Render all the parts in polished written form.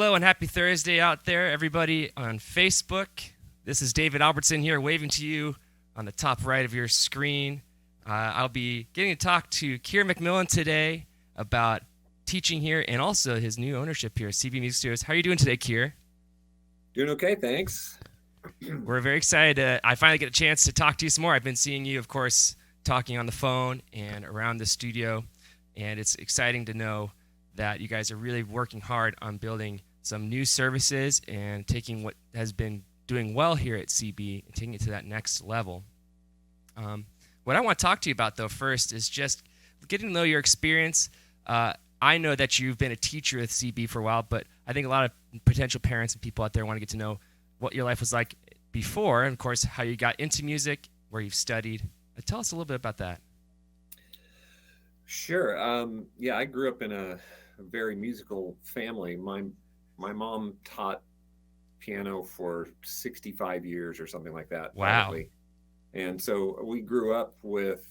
Hello and happy Thursday out there, everybody on Facebook. This is David Albertson here waving to you on the top right of your screen. I'll be getting to talk to Keir MacMillan today about teaching here and also his new ownership here at CB Music Studios. How are you doing today, Keir? Doing okay, thanks. We're very excited. I finally get a chance to talk to you some more. I've been seeing you, of course, talking on the phone and around the studio, and it's exciting to know that you guys are really working hard on building some new services and taking what has been doing well here at CB and taking it to that next level. What I want to talk to you about, though, first is just getting to know your experience. I know that you've been a teacher at CB for a while, but I think a lot of potential parents and people out there want to get to know what your life was like before, and, of course, how you got into music, where you've studied. Tell us a little bit about that. Sure. Yeah, I grew up in a very musical family. My mom taught piano for 65 years or something like that, Wow. probably. And so we grew up with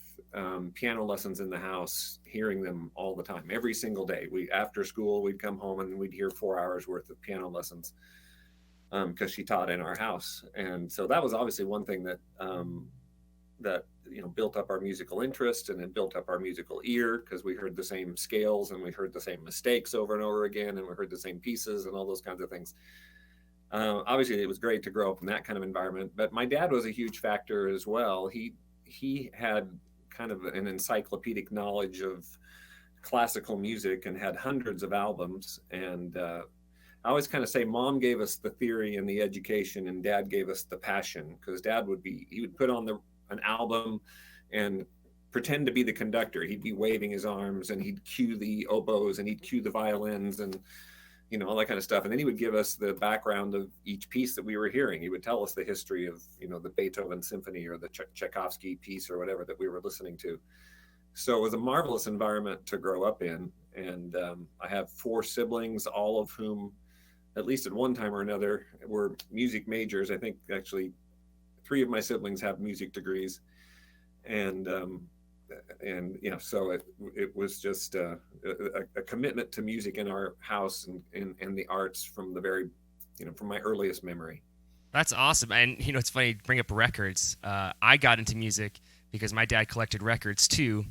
piano lessons in the house, hearing them all the time, every single day. After school, we'd come home and we'd hear 4 hours worth of piano lessons because she taught in our house. And so that was obviously one thing that built up our musical interest, and it built up our musical ear because we heard the same scales and we heard the same mistakes over and over again, and we heard the same pieces and all those kinds of things. Obviously, it was great to grow up in that kind of environment, but my dad was a huge factor as well. He had kind of an encyclopedic knowledge of classical music and had hundreds of albums. And I always kind of say mom gave us the theory and the education, and dad gave us the passion, because he would put on an album and pretend to be the conductor. He'd be waving his arms and he'd cue the oboes and he'd cue the violins and all that kind of stuff. And then he would give us the background of each piece that we were hearing. He would tell us the history of the Beethoven symphony or the Tchaikovsky piece or whatever that we were listening to. So it was a marvelous environment to grow up in. And I have 4 siblings, all of whom, at least at one time or another, were music majors. I think actually 3 of my siblings have music degrees, and so it was just a commitment to music in our house and the arts from the very, from my earliest memory. That's awesome. And, it's funny, bring up records. I got into music because my dad collected records, too.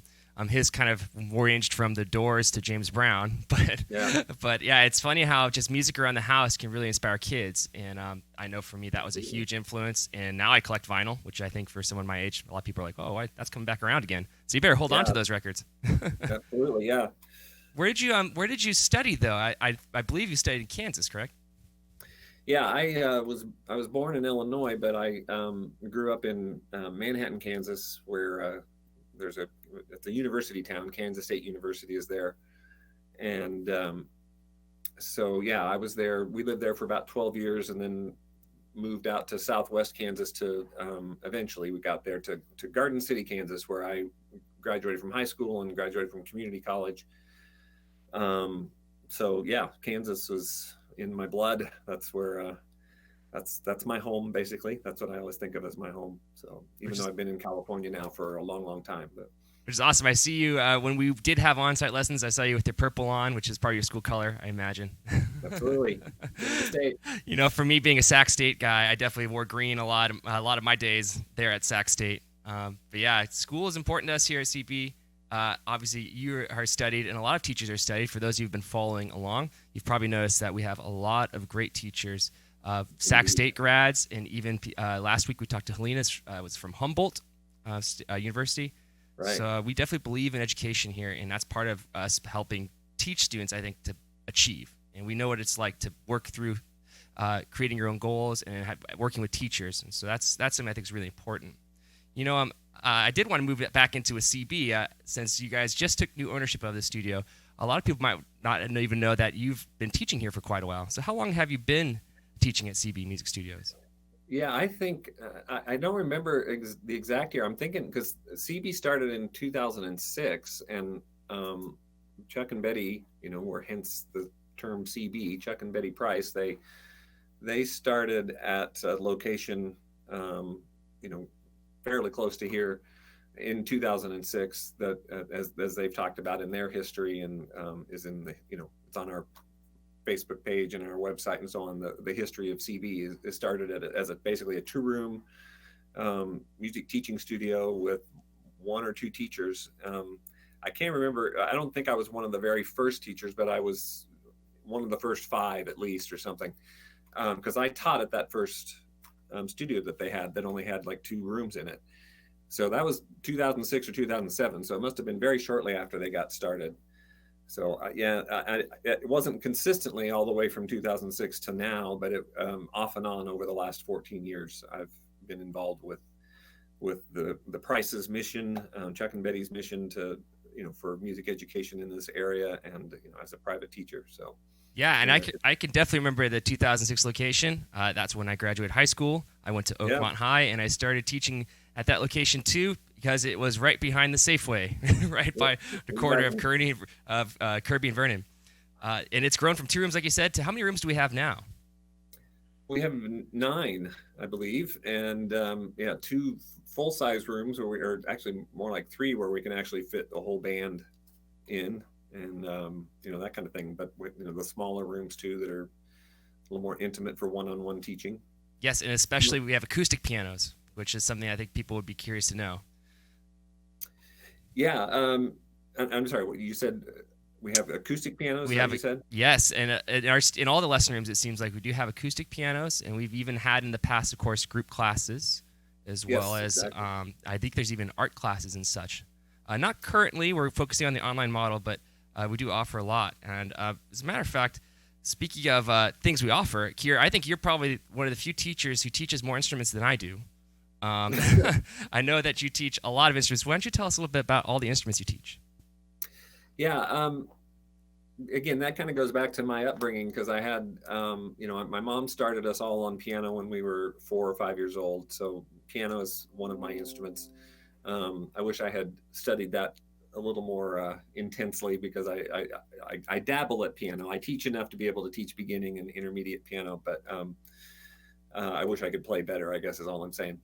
His kind of ranged from the Doors to James Brown, but yeah, it's funny how just music around the house can really inspire kids, and I know for me that was a huge influence. And now I collect vinyl, which I think for someone my age, a lot of people are like, "Oh, that's coming back around again." So you better hold on to those records. Absolutely, yeah. Where did you study though? I believe you studied in Kansas, correct? Yeah, I was born in Illinois, but I grew up in Manhattan, Kansas, where it's a university town. Kansas State University is there. And so, yeah, I was there. We lived there for about 12 years and then moved out to Southwest Kansas to eventually we got there to Garden City, Kansas, where I graduated from high school and graduated from community college. So, yeah, Kansas was in my blood. That's where that's my home, basically. That's what I always think of as my home. So even though I've been in California now for a long, long time, which is awesome. I see you when we did have on-site lessons. I saw you with your purple on, which is part of your school color, I imagine. Absolutely. For me being a Sac State guy, I definitely wore green a lot of my days there at Sac State. But yeah, school is important to us here at CB. Obviously, you are studied, and a lot of teachers are studied. For those of you who've been following along, you've probably noticed that we have a lot of great teachers. Sac State grads, and even last week we talked to Helena, was from Humboldt University. Right. So we definitely believe in education here, and that's part of us helping teach students, I think, to achieve. And we know what it's like to work through creating your own goals and working with teachers. And so that's something I think is really important. I did want to move it back into a CB since you guys just took new ownership of the studio. A lot of people might not even know that you've been teaching here for quite a while. So how long have you been teaching at CB Music Studios? Yeah, I think I don't remember the exact year. I'm thinking because CB started in 2006, and Chuck and Betty, were hence the term CB. Chuck and Betty Price. They started at a location, fairly close to here, in 2006. That as they've talked about in their history, and is in the it's on our Facebook page and our website and so on, the history of CB is started as basically a 2-room music teaching studio with 1 or 2 teachers. I can't remember. I don't think I was one of the very first teachers, but I was one of the first 5 at least or something, because I taught at that first studio that they had that only had like 2 rooms in it. So that was 2006 or 2007. So it must have been very shortly after they got started. So it wasn't consistently all the way from 2006 to now, but it, off and on over the last 14 years, I've been involved with the Price's mission, Chuck and Betty's mission to, for music education in this area, and as a private teacher. So yeah, and I can definitely remember the 2006 location. That's when I graduated high school. I went to Oakmont High, and I started teaching at that location too, because it was right behind the Safeway, right by the corner of Kirby and Vernon. And it's grown from 2 rooms, like you said, to how many rooms do we have now? We have 9, I believe, and 2 full-size rooms, or actually more like 3, where we can actually fit a whole band in, and that kind of thing. But the smaller rooms too, that are a little more intimate for one-on-one teaching. Yes, and especially we have acoustic pianos, which is something I think people would be curious to know. Yeah, I'm sorry. What you said? We have acoustic pianos. You said? Yes, and in all the lesson rooms, it seems like we do have acoustic pianos, and we've even had in the past, of course, group classes, as well as exactly. I think there's even art classes and such. Not currently, we're focusing on the online model, but we do offer a lot. And as a matter of fact, speaking of things we offer, Keir, I think you're probably one of the few teachers who teaches more instruments than I do. I know that you teach a lot of instruments. Why don't you tell us a little bit about all the instruments you teach? Yeah. Again, that kind of goes back to my upbringing, because I had, my mom started us all on piano when we were 4 or 5 years old. So piano is one of my instruments. I wish I had studied that a little more intensely, because I dabble at piano. I teach enough to be able to teach beginning and intermediate piano, but I wish I could play better, I guess is all I'm saying.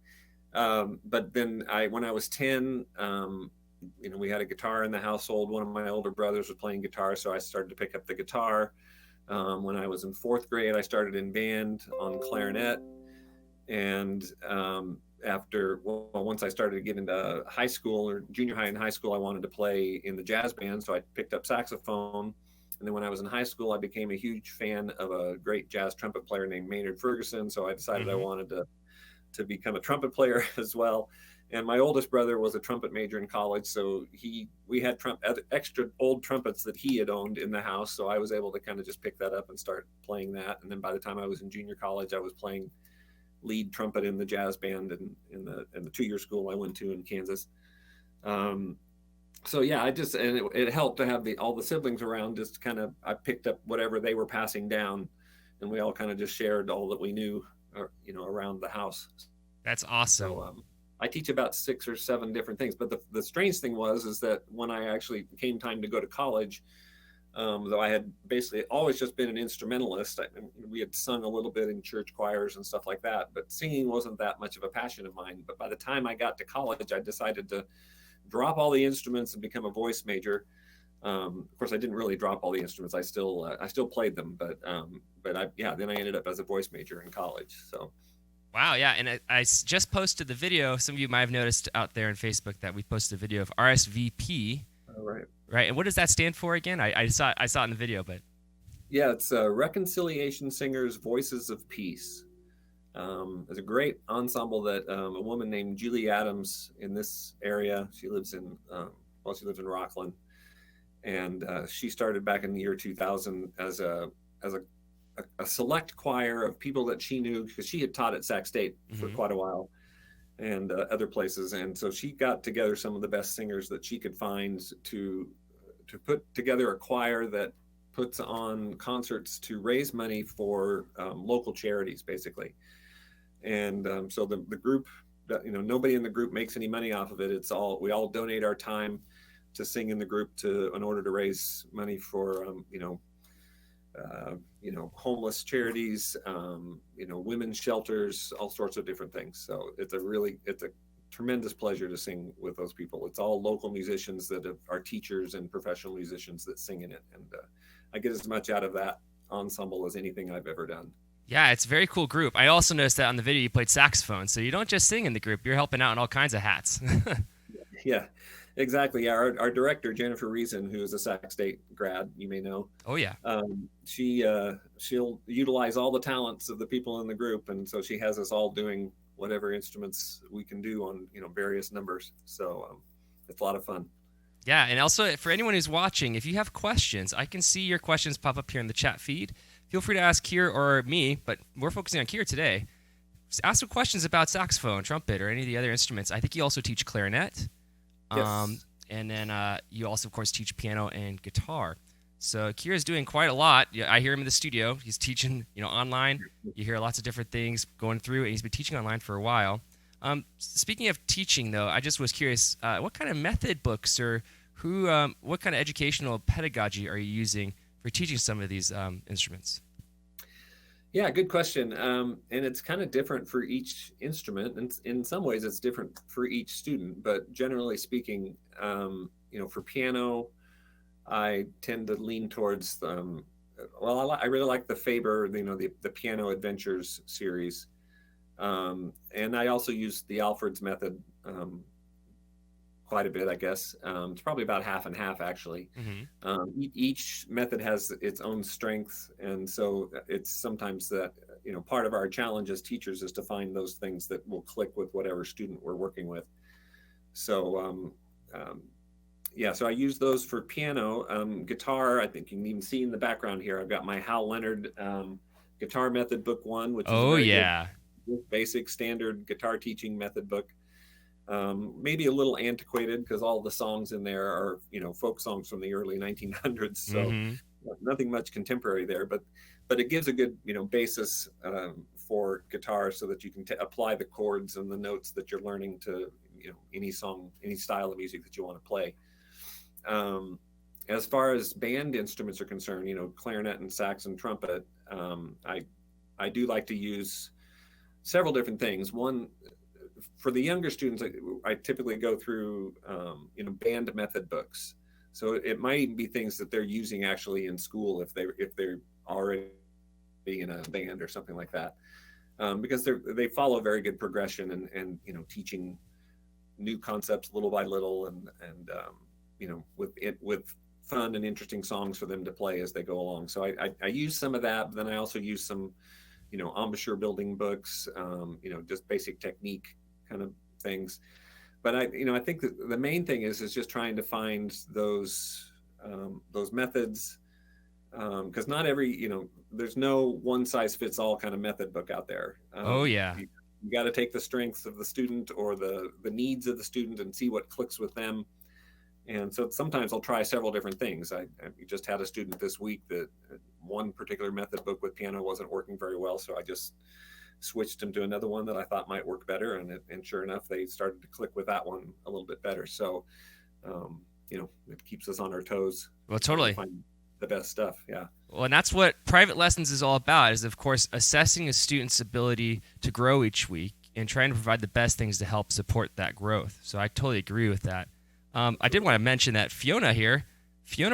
But then when I was 10, we had a guitar in the household. One of my older brothers was playing guitar, so I started to pick up the guitar. When I was in 4th grade, I started in band on clarinet. And once I started to get into high school, or junior high and high school, I wanted to play in the jazz band, so I picked up saxophone. And then when I was in high school, I became a huge fan of a great jazz trumpet player named Maynard Ferguson. So I decided I wanted to become a trumpet player as well. And my oldest brother was a trumpet major in college, so we had extra old trumpets that he had owned in the house. So I was able to kind of just pick that up and start playing that. And then by the time I was in junior college, I was playing lead trumpet in the jazz band in the 2-year school I went to in Kansas. So yeah, it helped to have all the siblings around. Just kind of, I picked up whatever they were passing down, and we all kind of just shared all that we knew, around the house. That's awesome. So I teach about 6 or 7 different things. But the strange thing is that when I actually came time to go to college, though I had basically always just been an instrumentalist, we had sung a little bit in church choirs and stuff like that, but singing wasn't that much of a passion of mine. But by the time I got to college, I decided to drop all the instruments and become a voice major. Of course, I didn't really drop all the instruments. I still played them, but then I ended up as a voice major in college. So. Wow, yeah, and I just posted the video. Some of you might have noticed out there on Facebook that we posted a video of RSVP. Oh, right. Right, and what does that stand for again? I saw it in the video, but. Yeah, it's Reconciliation Singers Voices of Peace. It's a great ensemble that a woman named Julie Adams in this area. She lives in Rockland, and she started back in the year 2000 as a select choir of people that she knew, because she had taught at Sac State for quite a while, and other places. And so she got together some of the best singers that she could find to put together a choir that puts on concerts to raise money for local charities, basically. And so the group, nobody in the group makes any money off of it. We all donate our time to sing in the group in order to raise money for homeless charities, women's shelters, all sorts of different things. So it's a tremendous pleasure to sing with those people. It's all local musicians that are teachers and professional musicians that sing in it. And I get as much out of that ensemble as anything I've ever done. Yeah, it's a very cool group. I also noticed that on the video you played saxophone, so you don't just sing in the group; you're helping out in all kinds of hats. Yeah, exactly. Yeah, our director Jennifer Reason, who is a Sac State grad, you may know. Oh yeah. She'll utilize all the talents of the people in the group, and so she has us all doing whatever instruments we can do on various numbers. So it's a lot of fun. Yeah, and also for anyone who's watching, if you have questions, I can see your questions pop up here in the chat feed. Feel free to ask Keir or me, but we're focusing on Keir today. Just ask some questions about saxophone, trumpet, or any of the other instruments. I think you also teach clarinet. Yes. And then you also, of course, teach piano and guitar. So Keir is doing quite a lot. I hear him in the studio. He's teaching, online. You hear lots of different things going through, and he's been teaching online for a while. Speaking of teaching, though, I just was curious, what kind of method books or what kind of educational pedagogy are you using for teaching some of these instruments? Yeah, good question. And it's kind of different for each instrument, and in some ways, it's different for each student. But generally speaking, for piano, I tend to lean towards I really like the Faber, the Piano Adventures series. And I also use the Alfred's method quite a bit, I guess. It's probably about half and half, actually. Mm-hmm. Each method has its own strength, and so it's sometimes that part of our challenge as teachers is to find those things that will click with whatever student we're working with. So so I use those for piano. Guitar, I think you can even see in the background here, I've got my Hal Leonard Guitar Method Book 1, which is a very good, basic standard guitar teaching method book. Maybe a little antiquated because all the songs in there are folk songs from the early 1900s, so nothing much contemporary there, but it gives a good basis for guitar so that you can apply the chords and the notes that you're learning to any song, any style of music that you want to play. As far as band instruments are concerned, clarinet and sax and trumpet, I do like to use several different things. One, for the younger students, I typically go through band method books. So it might even be things that they're using actually in school if they're already in a band or something like that, because they follow very good progression and teaching new concepts little by little and with fun and interesting songs for them to play as they go along. So I use some of that, but then I also use some embouchure building books, just basic technique kind of things. But I think that the main thing is just trying to find those methods, because not every there's no one size fits all kind of method book out there. You got to take the strengths of the student or the needs of the student and see what clicks with them. And so sometimes I'll try several different things. I just had a student this week that one particular method book with piano wasn't working very well, so I just switched them to another one that I thought might work better, and sure enough, they started to click with that one a little bit better. So, it keeps us on our toes. Well, totally. Find the best stuff, yeah. Well, and that's what private lessons is all about, is, of course, assessing a student's ability to grow each week and trying to provide the best things to help support that growth. So I totally agree with that. I did want to mention that Fiona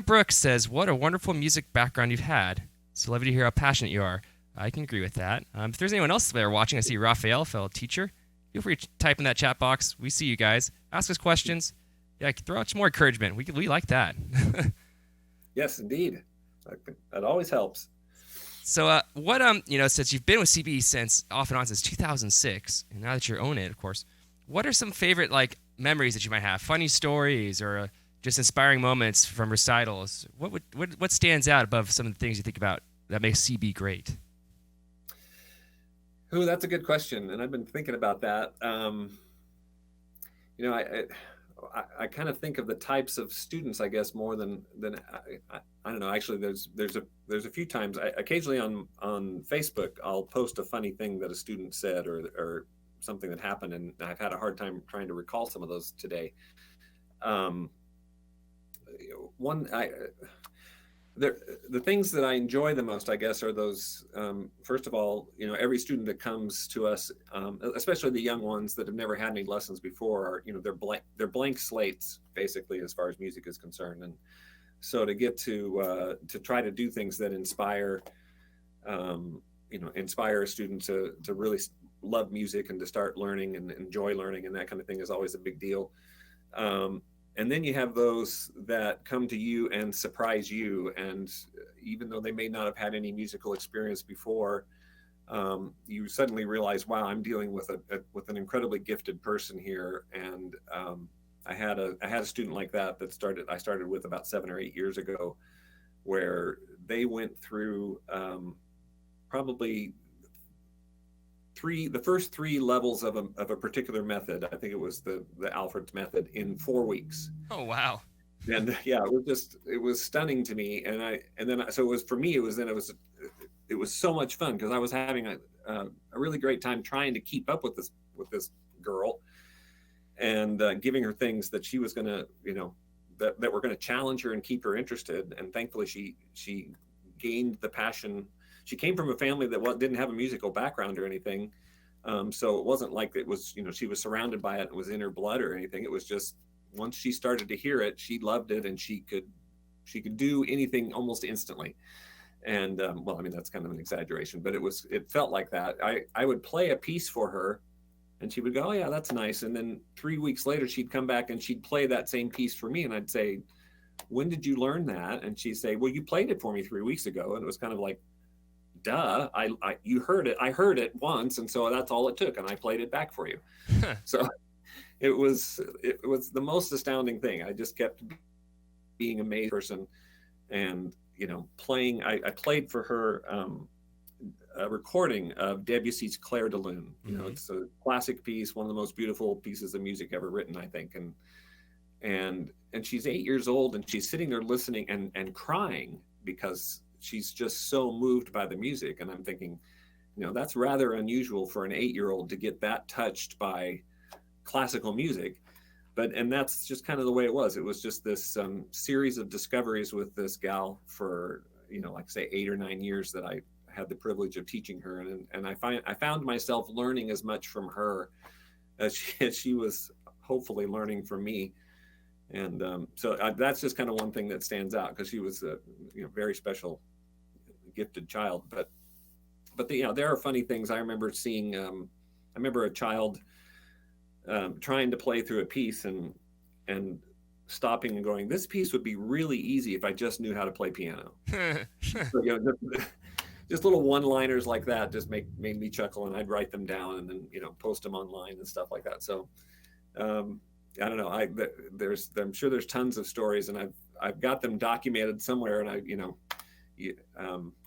Brooks says, "What a wonderful music background you've had. It's lovely to hear how passionate you are." I can agree with that. If there's anyone else there watching, I see Raphael, fellow teacher. Feel free to type in that chat box. We see you guys. Ask us questions. Yeah, throw out some more encouragement. We like that. Yes, indeed. That always helps. So, since you've been with CB off and on since 2006, and now that you're owning it, of course, what are some favorite memories that you might have? Funny stories or just inspiring moments from recitals? What stands out above some of the things you think about that makes CB great? Oh, that's a good question, and I've been thinking about that. I kind of think of the types of students, I guess, more than I don't know. Actually, there's a few times occasionally on Facebook I'll post a funny thing that a student said or something that happened, and I've had a hard time trying to recall some of those today. The things that I enjoy the most, I guess, are those. First of all, every student that comes to us, especially the young ones that have never had any lessons before, are they're blank slates basically as far as music is concerned, and so to get to try to do things that inspire inspire a student to really love music and to start learning and enjoy learning, and that kind of thing is always a big deal. And then you have those that come to you and surprise you, and even though they may not have had any musical experience before, you suddenly realize, wow, I'm dealing with an incredibly gifted person here. And I had a student like that I started with about 7 or 8 years ago, where they went through probably the first 3 levels of a particular method. I think it was the Alfred's method in 4 weeks. Oh, wow. And yeah, it was stunning to me. So it was, for me, it was so much fun, because I was having a really great time trying to keep up with this girl, and giving her things that she was going to, that were going to challenge her and keep her interested. And thankfully she gained the passion. She came from a family that didn't have a musical background or anything. So it wasn't like it was, she was surrounded by it, it was in her blood or anything. It was just, once she started to hear it, she loved it, and she could do anything almost instantly. And well, I mean, that's kind of an exaggeration, but it felt like that. I would play a piece for her, and she would go, oh yeah, that's nice. And then 3 weeks later, she'd come back and she'd play that same piece for me. And I'd say, when did you learn that? And she'd say, well, you played it for me 3 weeks ago. And it was kind of like, duh, you heard it. I heard it once. And so that's all it took. And I played it back for you. So it was the most astounding thing. I just kept being amazed person. And, playing, I played for her a recording of Debussy's Clair de Lune. It's a classic piece, one of the most beautiful pieces of music ever written, I think. And she's 8 years old, and she's sitting there listening and crying, because she's just so moved by the music. And I'm thinking, that's rather unusual for an 8-year-old to get that touched by classical music. And that's just kind of the way it was. It was just this series of discoveries with this gal for, like say 8 or 9 years that I had the privilege of teaching her. And I found myself learning as much from her as she was hopefully learning from me. And so that's just kind of one thing that stands out, because she was a very special, gifted child. But there are funny things. I remember seeing, I remember a child trying to play through a piece and stopping and going, this piece would be really easy if I just knew how to play piano. So, just little one-liners like that just made me chuckle, and I'd write them down and then post them online and stuff like that. So I don't know. I'm sure there's tons of stories, and I've got them documented somewhere. And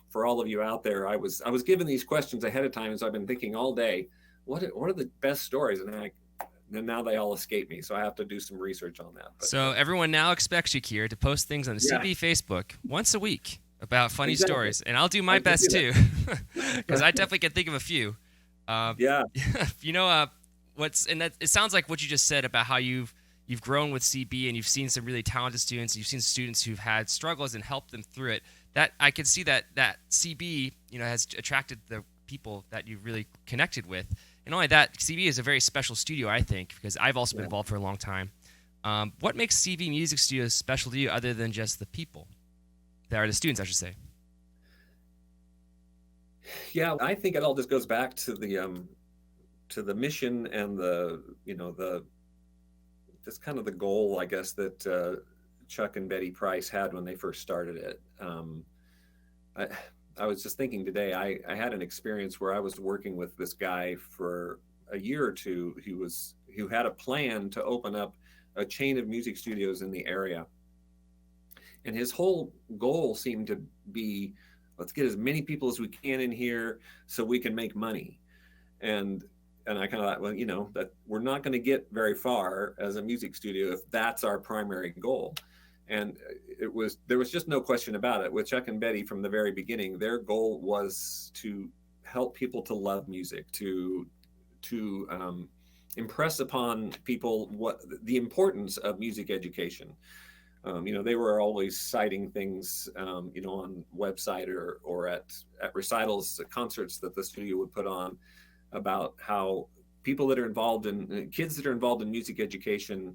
for all of you out there, I was given these questions ahead of time, and so I've been thinking all day, what are the best stories? And now they all escape me, so I have to do some research on that. But, so everyone now expects you, Keir, to post things on the CB Facebook once a week about funny stories, and I'll do my best too, because I definitely can think of a few. It sounds like what you just said about how you've grown with CB, and you've seen some really talented students, and you've seen students who've had struggles and helped them through it. That I can see that CB has attracted the people that you've really connected with. And not only that, CB is a very special studio, I think, because I've also been involved for a long time. What makes CB Music Studios special to you, other than just the people? That are the students, I should say. Yeah, I think it all just goes back to the mission and that's kind of the goal, I guess, that Chuck and Betty Price had when they first started it. I was just thinking today, I had an experience where I was working with this guy for a year or two who had a plan to open up a chain of music studios in the area. And his whole goal seemed to be, let's get as many people as we can in here so we can make money. And I kind of thought, well, that we're not going to get very far as a music studio if that's our primary goal. And there was just no question about it. With Chuck and Betty from the very beginning, their goal was to help people to love music, to impress upon people what the importance of music education. They were always citing things, on website or at recitals, concerts that the studio would put on, about how people that are involved in kids that are involved in music education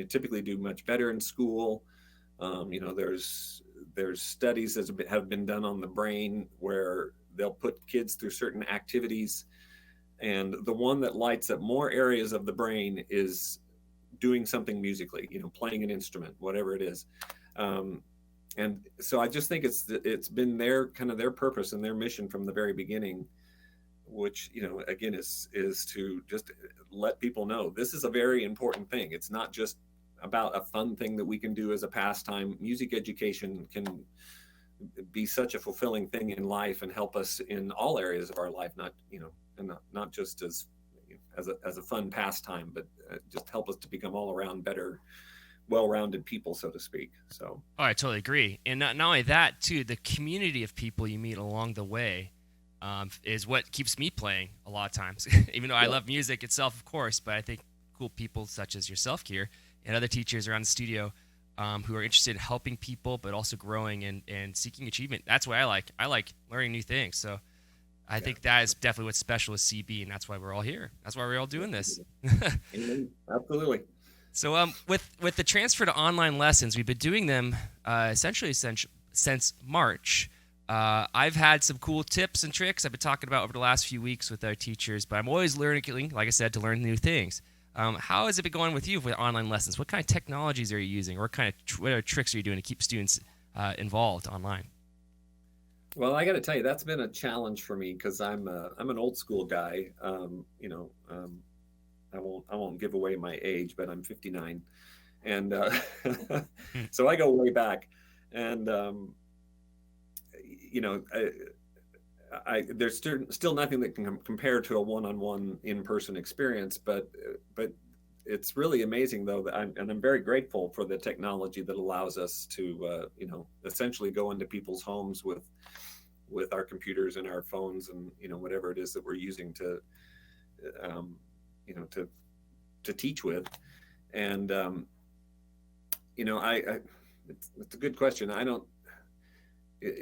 typically do much better in school. There's studies that have been done on the brain where they'll put kids through certain activities, and the one that lights up more areas of the brain is doing something musically, playing an instrument, whatever it is. And so I just think it's been their purpose and their mission from the very beginning, which, again, is to just let people know this is a very important thing. It's not just about a fun thing that we can do as a pastime. Music education can be such a fulfilling thing in life and help us in all areas of our life, not just as a fun pastime, but just help us to become all around better, well-rounded people, so to speak. So I totally agree. And not only that, too, the community of people you meet along the way is what keeps me playing a lot of times. Even though I love music itself, of course, but I think cool people such as yourself, Keir, and other teachers around the studio who are interested in helping people, but also growing and seeking achievement. That's what I like. I like learning new things. So I think that is definitely what's special with CB, and that's why we're all here. That's why we're all doing this. Absolutely. So with the transfer to online lessons, we've been doing them essentially since March. I've had some cool tips and tricks I've been talking about over the last few weeks with our teachers, but I'm always learning, like I said, to learn new things. How has it been going with you with online lessons? What kind of technologies are you using, or what are tricks are you doing to keep students involved online? Well, I got to tell you, that's been a challenge for me because I'm an old school guy. I won't give away my age, but I'm 59, and so I go way back. And there's still nothing that can compare to a one-on-one in-person experience, but it's really amazing though that I'm very grateful for the technology that allows us to essentially go into people's homes with our computers and our phones and whatever it is that we're using to teach with. And it's a good question.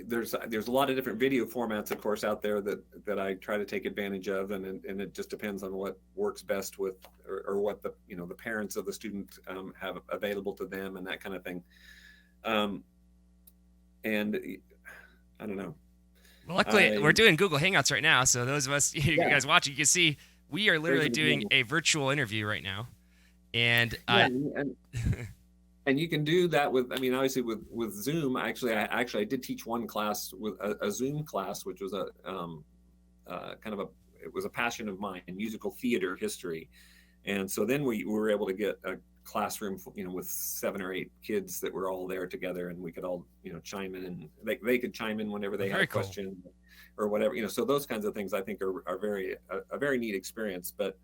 There's a lot of different video formats, of course, out there that I try to take advantage of, and it just depends on what works best with or what the parents of the student have available to them and that kind of thing. And I don't know. Well, luckily, we're doing Google Hangouts right now, so those of us, you guys watching, you can see we are literally doing a virtual interview right now, and and you can do that with, obviously with Zoom. I did teach one class with a Zoom class, which was it was a passion of mine in musical theater history. And so then we were able to get a classroom, with 7 or 8 kids that were all there together, and we could all, chime in, and they could chime in whenever they had a question or whatever, so those kinds of things I think are a very neat experience. But,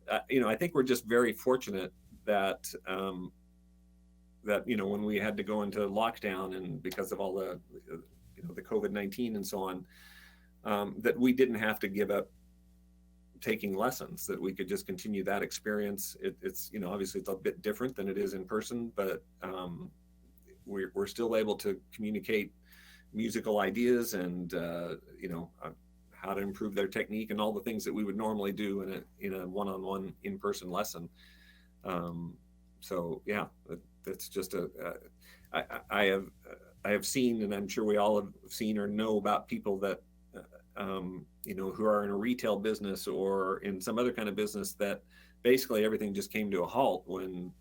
I think we're just very fortunate that, when we had to go into lockdown and because of all the COVID-19 and so on, that we didn't have to give up taking lessons, that we could just continue that experience. It's obviously it's a bit different than it is in person, but we're still able to communicate musical ideas and how to improve their technique and all the things that we would normally do in a one-on-one in-person lesson. So yeah, that's just I have seen, and I'm sure we all have seen or know about people that who are in a retail business or in some other kind of business that basically everything just came to a halt when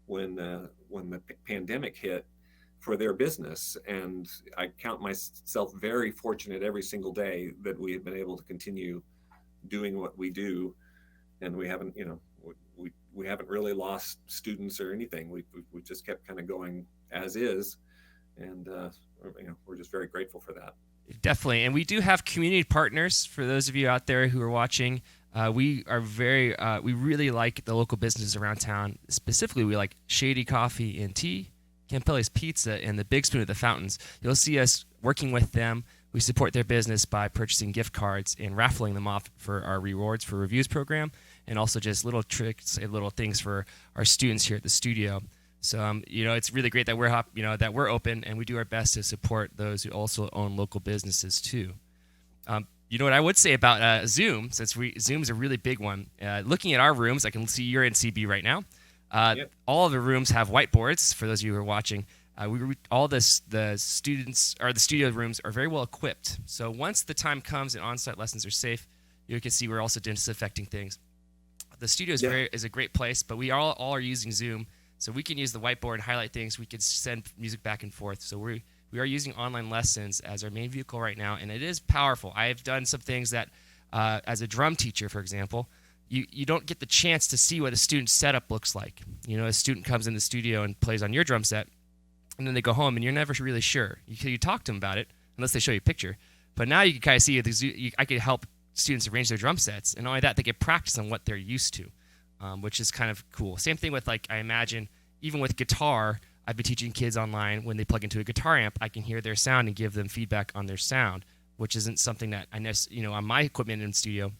the pandemic hit for their business. And I count myself very fortunate every single day that we have been able to continue doing what we do, and we haven't we haven't really lost students or anything. We just kept kind of going as is, and we're just very grateful for that. Definitely. And we do have community partners for those of you out there who are watching. We really like the local businesses around town. Specifically, we like Shady Coffee and Tea, Campelli's Pizza, and the Big Spoon at the Fountains. You'll see us working with them. We support their business by purchasing gift cards and raffling them off for our Rewards for Reviews program, and also just little tricks and little things for our students here at the studio. So, it's really great that we're open, and we do our best to support those who also own local businesses too. What I would say about Zoom, since Zoom's a really big one. Looking at our rooms, I can see you're in CB right now. Yep. All of the rooms have whiteboards, for those of you who are watching. all the students or the studio rooms are very well equipped. So once the time comes and on-site lessons are safe, you can see we're also disinfecting things. The studio is a great place, but we all are using Zoom, so we can use the whiteboard and highlight things. We can send music back and forth. So we are using online lessons as our main vehicle right now, and it is powerful. I have done some things that, as a drum teacher, for example, you don't get the chance to see what a student's setup looks like. A student comes in the studio and plays on your drum set, and then they go home, and you're never really sure. You talk to them about it, unless they show you a picture. But now you can kind of see I could help students arrange their drum sets, and not only that, they get practice on what they're used to, which is kind of cool. Same thing with, I imagine, even with guitar, I've been teaching kids online when they plug into a guitar amp, I can hear their sound and give them feedback on their sound, which isn't something that on my equipment in the studio,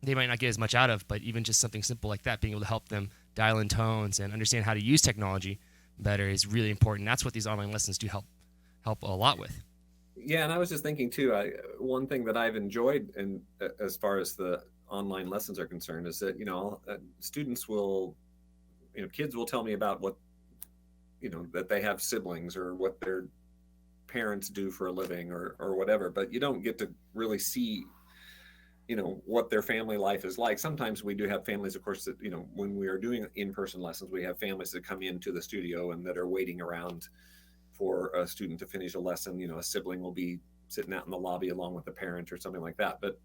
they might not get as much out of, but even just something simple like that, being able to help them dial in tones and understand how to use technology better is really important. That's what these online lessons do help a lot with. Yeah, and I was just thinking too, one thing that I've enjoyed, and as far as the online lessons are concerned, is that students will, kids will tell me about what, that they have siblings or what their parents do for a living or whatever, but you don't get to really see, what their family life is like. Sometimes we do have families, of course, that when we are doing in-person lessons, we have families that come into the studio and that are waiting around for a student to finish a lesson. A sibling will be sitting out in the lobby along with the parent or something like that. But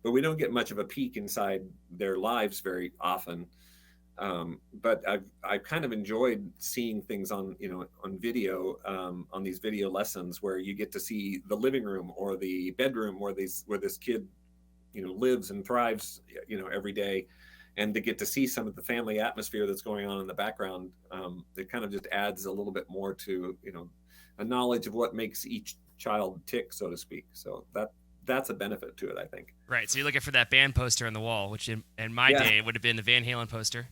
we don't get much of a peek inside their lives very often. But I've kind of enjoyed seeing things on video, on these video lessons where you get to see the living room or the bedroom where this kid, lives and thrives, every day. And to get to see some of the family atmosphere that's going on in the background, it kind of just adds a little bit more to, a knowledge of what makes each child tick, so to speak. So that's a benefit to it, I think. Right. So you're looking for that band poster on the wall, which in my day it would have been the Van Halen poster,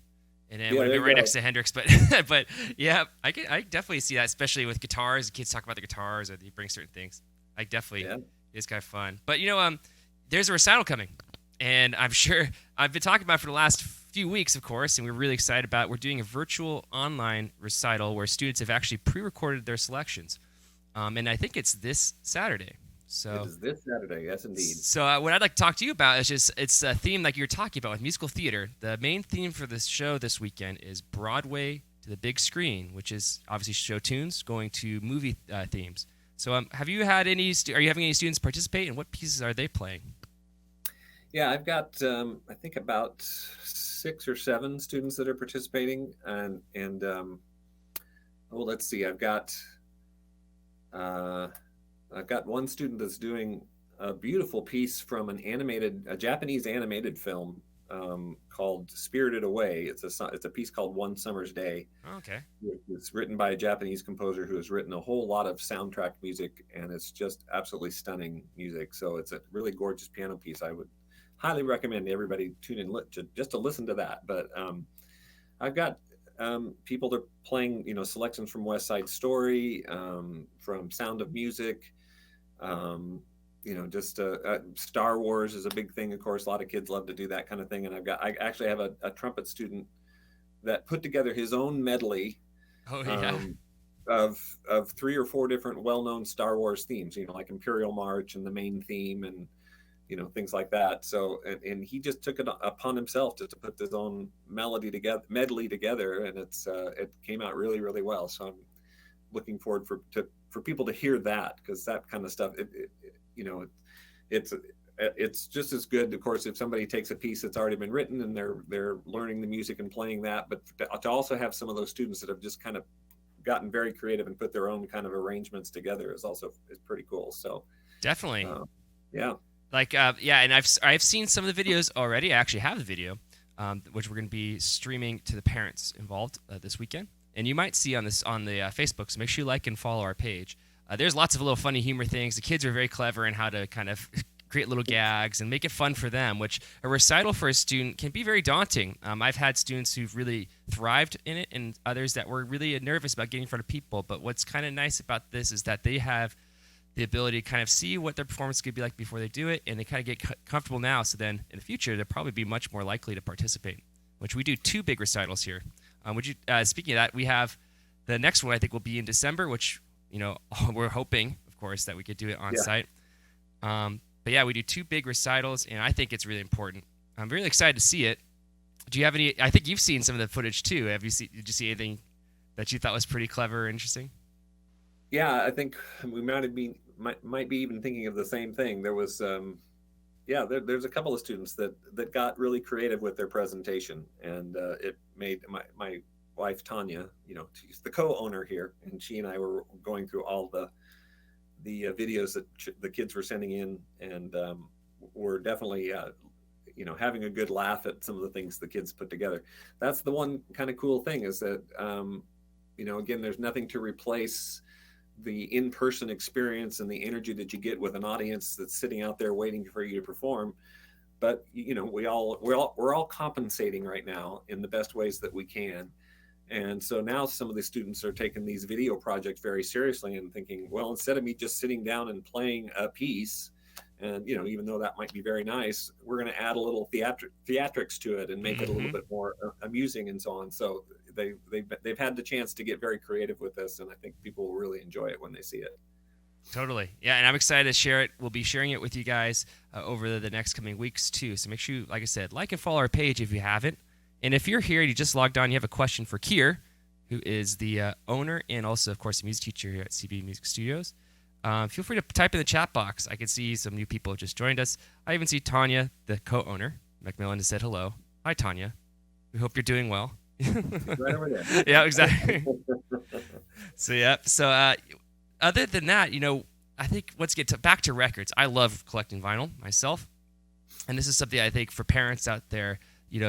and it would have been right next to Hendrix. But yeah, I definitely see that, especially with guitars. Kids talk about the guitars, or they bring certain things. It's kind of fun. But there's a recital coming. And I'm sure I've been talking about it for the last few weeks, of course, and we're really excited about it. We're doing a virtual online recital where students have actually pre-recorded their selections. And I think it's this Saturday. So it is this Saturday, yes, indeed. So what I'd like to talk to you about is it's a theme like you're talking about with musical theater. The main theme for this show this weekend is Broadway to the big screen, which is obviously show tunes going to movie themes. So have you had are you having any students participate, and what pieces are they playing? Yeah, I've got I think about 6 or 7 students that are participating, and let's see, I've got one student that's doing a beautiful piece from a Japanese animated film called Spirited Away. It's a piece called One Summer's Day. Okay. It's written by a Japanese composer who has written a whole lot of soundtrack music, and it's just absolutely stunning music. So it's a really gorgeous piano piece. I would highly recommend everybody tune in just to listen to that. But I've got people that are playing, selections from West Side Story, from Sound of Music, just Star Wars is a big thing. Of course, a lot of kids love to do that kind of thing. And I actually have a trumpet student that put together his own medley. Oh, yeah. Of 3 or 4 different well-known Star Wars themes, like Imperial March and the main theme and things like that. So, and he just took it upon himself to put his own medley together, and it came out really, really well. So I'm looking forward for people to hear that, because that kind of stuff, it's just as good, of course, if somebody takes a piece that's already been written and they're learning the music and playing that, but to also have some of those students that have just kind of gotten very creative and put their own kind of arrangements together is pretty cool. So definitely, yeah. And I've seen some of the videos already. I actually have the video, which we're going to be streaming to the parents involved this weekend. And you might see on the Facebook, so make sure you like and follow our page. There's lots of little funny humor things. The kids are very clever in how to kind of create little gags and make it fun for them, which a recital for a student can be very daunting. I've had students who've really thrived in it, and others that were really nervous about getting in front of people. But what's kind of nice about this is that they have the ability to kind of see what their performance could be like before they do it, and they kind of get comfortable now, so then in the future they'll probably be much more likely to participate, which we do 2 big recitals here. Speaking of that, we have the next one I think will be in December, which we're hoping, of course, that we could do it on site. But yeah, we do 2 big recitals, and I think it's really important. I'm really excited to see it. Do you have any? I think you've seen some of the footage too. Did you see anything that you thought was pretty clever or interesting? Yeah, I think we might be even thinking of the same thing. There was, there's a couple of students that got really creative with their presentation, and it made my wife Tonya, she's the co-owner here, and she and I were going through all the videos that the kids were sending in, and we're definitely having a good laugh at some of the things the kids put together. That's the one kind of cool thing, is that again, there's nothing to replace the in-person experience and the energy that you get with an audience that's sitting out there waiting for you to perform. But we're all compensating right now in the best ways that we can. And so now some of the students are taking these video projects very seriously and thinking, well, instead of me just sitting down and playing a piece, and even though that might be very nice, we're going to add a little theatrics to it and make it a little bit more amusing and so on. So they've had the chance to get very creative with this, and I think people will really enjoy it when they see it. Totally. Yeah, and I'm excited to share it. We'll be sharing it with you guys over the next coming weeks too. So make sure you, like I said, like and follow our page if you haven't. And if you're here and you just logged on, you have a question for Keir, who is the owner and also, of course, the music teacher here at CB Music Studios. Feel free to type in the chat box. I can see some new people have just joined us. I even see Tonya, the co-owner. MacMillan has said hello. Hi, Tonya. We hope you're doing well. Right over there. Yeah, exactly. So other than that, I think let's get back to records. I love collecting vinyl myself. And this is something I think for parents out there,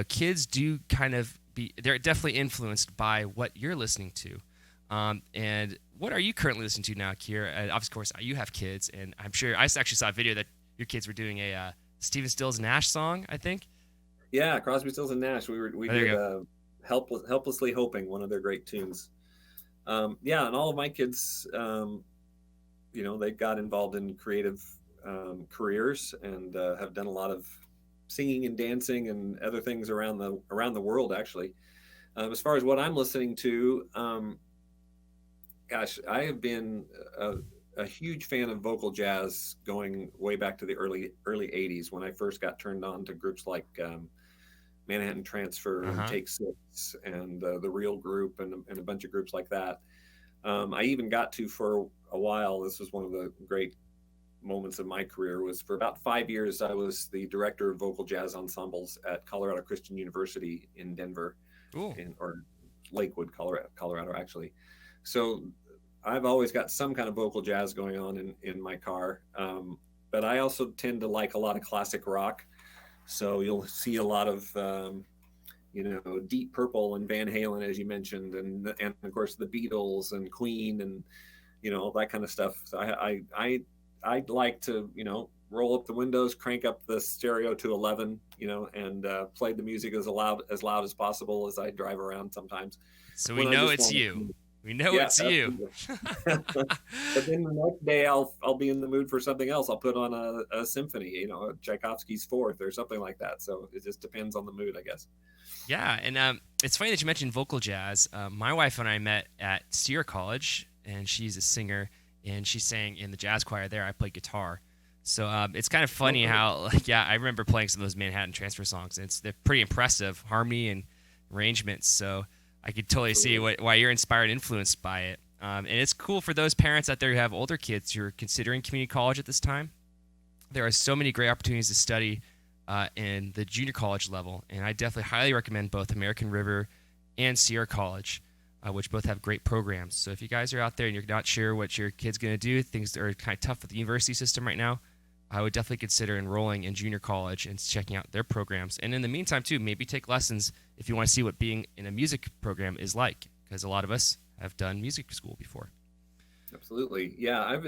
kids do they're definitely influenced by what you're listening to. And what are you currently listening to now, Keir? Of course, you have kids, and I'm sure I actually saw a video that your kids were doing a Stephen Stills Nash song, I think. Yeah, Crosby, Stills and Nash. We did Helplessly Hoping, one of their great tunes. And all of my kids, they got involved in creative careers and have done a lot of singing and dancing and other things around the world, actually. As far as what I'm listening to, I have been a huge fan of vocal jazz going way back to the early 80s, when I first got turned on to groups like Manhattan Transfer and Take Six and the Real Group and a bunch of groups like that. I even got to, for a while, this was one of the great moments of my career, was for about 5 years I was the director of vocal jazz ensembles at Colorado Christian University in Denver, or Lakewood, Colorado actually. So I've always got some kind of vocal jazz going on in my car, but I also tend to like a lot of classic rock. So you'll see a lot of Deep Purple and Van Halen, as you mentioned, and of course the Beatles and Queen and that kind of stuff. So I'd like to roll up the windows, crank up the stereo to 11, and play the music as loud as possible as I drive around sometimes. So we know it's you. We know it's you. But then the next day I'll be in the mood for something else. I'll put on a symphony, Tchaikovsky's Fourth or something like that. So it just depends on the mood, I guess. Yeah, and it's funny that you mentioned vocal jazz. My wife and I met at Sierra College, and she's a singer, and she sang in the jazz choir there. I played guitar. So it's kind of funny how, I remember playing some of those Manhattan Transfer songs. And they're pretty impressive, harmony and arrangements. So I could totally see why you're inspired and influenced by it. And it's cool for those parents out there who have older kids who are considering community college at this time. There are so many great opportunities to study in the junior college level. And I definitely highly recommend both American River and Sierra College, which both have great programs. So if you guys are out there and you're not sure what your kid's going to do, things are kind of tough with the university system right now, I would definitely consider enrolling in junior college and checking out their programs. And in the meantime, too, maybe take lessons if you want to see what being in a music program is like, because a lot of us have done music school before. Absolutely. Yeah, I've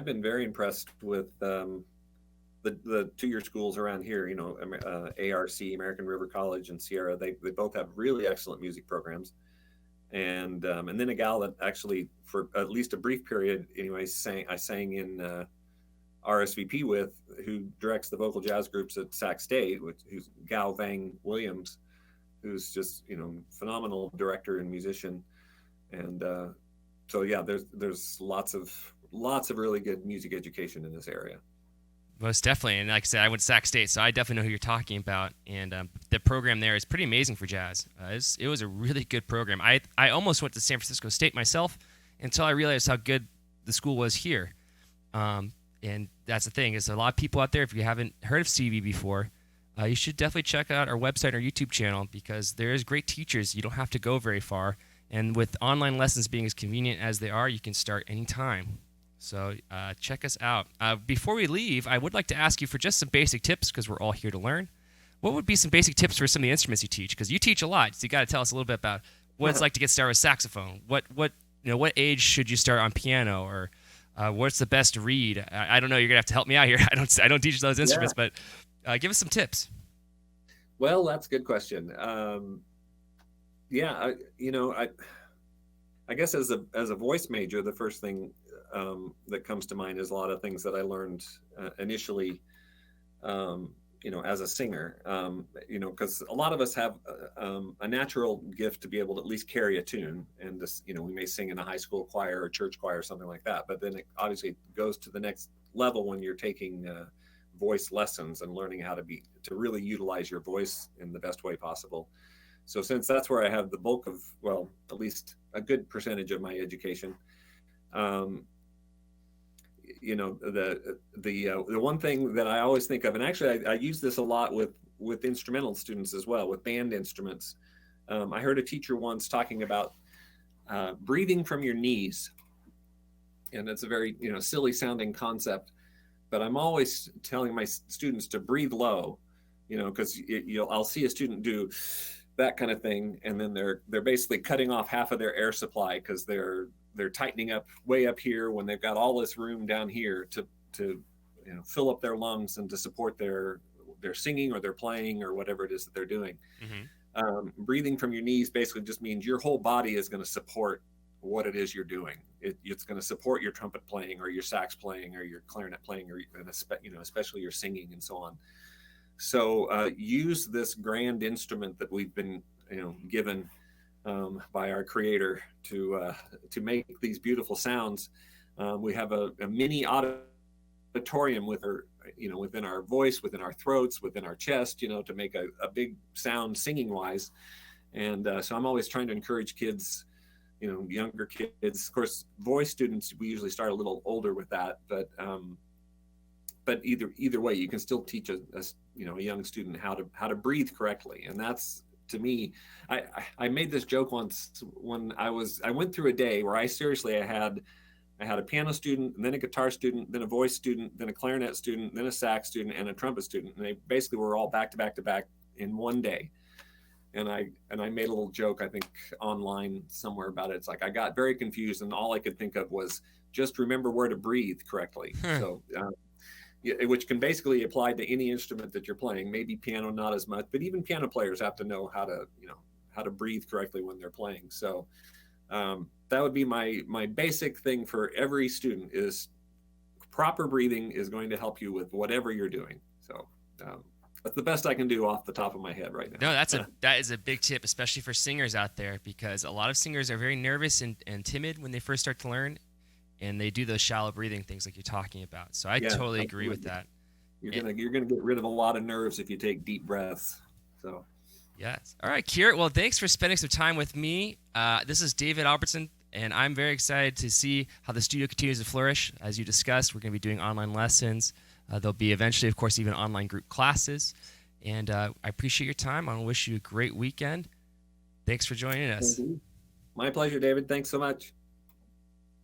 been very impressed with the 2-year schools around here, ARC, American River College, and Sierra. They both have really excellent music programs. And then a gal that actually, for at least a brief period anyway, I sang in RSVP with, who directs the vocal jazz groups at Sac State, who's Gao Vang Williams, who's just phenomenal director and musician, and so yeah, there's lots of really good music education in this area. Most definitely. And like I said, I went to Sac State, so I definitely know who you're talking about. And the program there is pretty amazing for jazz. It was a really good program. I almost went to San Francisco State myself until I realized how good the school was here. And that's the thing, is a lot of people out there, if you haven't heard of CV before, you should definitely check out our website, our YouTube channel, because there's great teachers. You don't have to go very far. And with online lessons being as convenient as they are, you can start anytime. So check us out. Before we leave, I would like to ask you for just some basic tips, because we're all here to learn. What would be some basic tips for some of the instruments you teach? Because you teach a lot, so you got to tell us a little bit about what it's like to get started with saxophone. What age should you start on piano, or what's the best reed? I don't know. You're gonna have to help me out here. I don't teach those instruments, but give us some tips. Well, that's a good question. I guess as a voice major, the first thing that comes to mind is a lot of things that I learned initially, as a singer, because a lot of us have a natural gift to be able to at least carry a tune. And this, we may sing in a high school choir or church choir or something like that. But then it obviously goes to the next level when you're taking voice lessons and learning how to really utilize your voice in the best way possible. So since that's where I have the bulk of, well, at least a good percentage of my education, the one thing that I always think of, and actually I use this a lot with instrumental students as well, with band instruments. I heard a teacher once talking about breathing from your knees, and it's a very silly sounding concept, but I'm always telling my students to breathe low, because I'll see a student do that kind of thing, and then they're basically cutting off half of their air supply because they're tightening up way up here when they've got all this room down here to fill up their lungs and to support their singing or their playing or whatever it is that they're doing. Mm-hmm. Breathing from your knees basically just means your whole body is going to support what it is you're doing. It's going to support your trumpet playing or your sax playing or your clarinet playing, or especially your singing and so on. So use this grand instrument that we've been given by our Creator to make these beautiful sounds. We have a mini auditorium within our voice, within our throats, within our chest, to make a big sound singing wise. And so I'm always trying to encourage kids, younger kids. Of course, voice students, we usually start a little older with that, but either way, you can still teach a young student how to breathe correctly. And that's, to me, I made this joke once when I went through a day where I had a piano student, and then a guitar student, then a voice student, then a clarinet student, then a sax student, and a trumpet student. And they basically were all back to back to back in one day. And I made a little joke, I think, online somewhere about it. It's like I got very confused, and all I could think of was just remember where to breathe correctly. So, which can basically apply to any instrument that you're playing. Maybe piano, not as much, but even piano players have to know how to breathe correctly when they're playing. So that would be my basic thing for every student, is proper breathing is going to help you with whatever you're doing. So that's the best I can do off the top of my head right now. No, that is a big tip, especially for singers out there, because a lot of singers are very nervous and timid when they first start to learn, and they do those shallow breathing things like you're talking about. So I totally agree with that. You're gonna get rid of a lot of nerves if you take deep breaths. So yes. All right, Keir. Well, thanks for spending some time with me. This is David Albertson, and I'm very excited to see how the studio continues to flourish. As you discussed, we're going to be doing online lessons. There'll be eventually, of course, even online group classes. And I appreciate your time. I want to wish you a great weekend. Thanks for joining us. My pleasure, David. Thanks so much.